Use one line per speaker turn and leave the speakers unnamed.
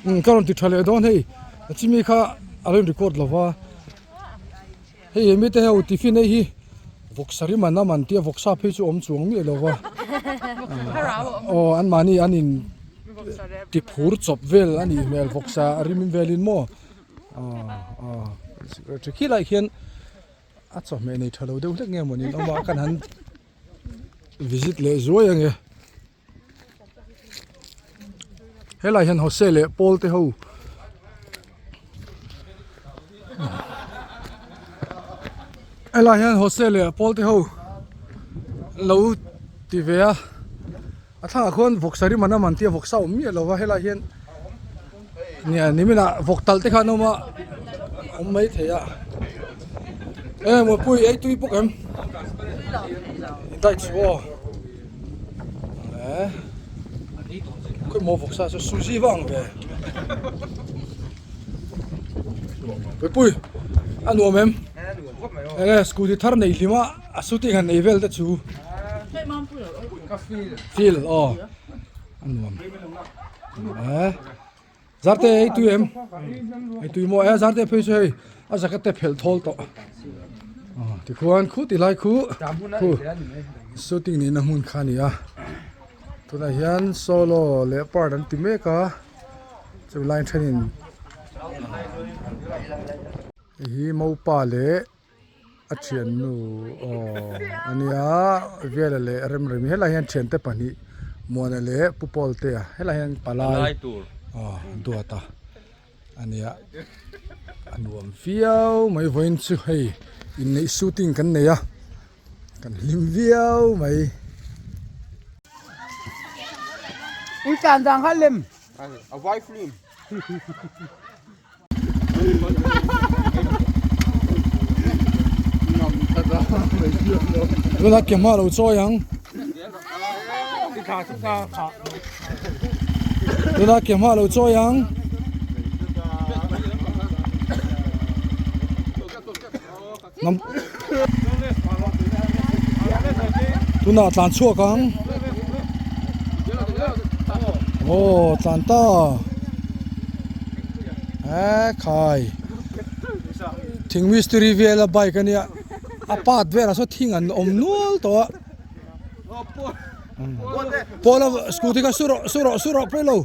karon ti thale don hei chimi kha alon record lova hei mi te heu tiffin hi voksari mana man tia voksa phe chu om chuang mi lova o an mani anin ti phur chop vel ani mel voksa rimin velin mo khi lại khian a chop me nei thalo deuh hlek nge monin oma kan han visit le zuai ange helai hian hostel le pol te ho helai hian hostel le pol te ho lo ti ve a tha khon voksari mana man tia voksa mi lova helai hian nia nimina voktal te khan oma mai theya mo pui ai tui pok em dai chuo cái mô phục sa sushi vang về với pui anh nuông em scooty thar này thì mà shooting hành này về đó chú feel anh nuông giờ thế tụi em tụi mua giờ thế phải chơi à giờ cái thế phải thol to thì quan khu thì lại khu shooting này nằm muốn khani à tu na hian solo le part an ti meka chu line train hi mo pa le a thian nu ania vela le rem rem hela hian thian te pani mona le pupol te hela hian palai duata ania anuam fiao mai voin chu hei in nei shooting kan nei a kan lim viao mai
Ui càn giang hát lim.
A vai film.
Lu na kem ma lo cho yang. Lu na kem ma lo cho yang. Nam. Tu na tlan chua kang. Tlan ta khai thing mystery vela bike ania apat vera so thing an om nual to pola scooty ka suro prelo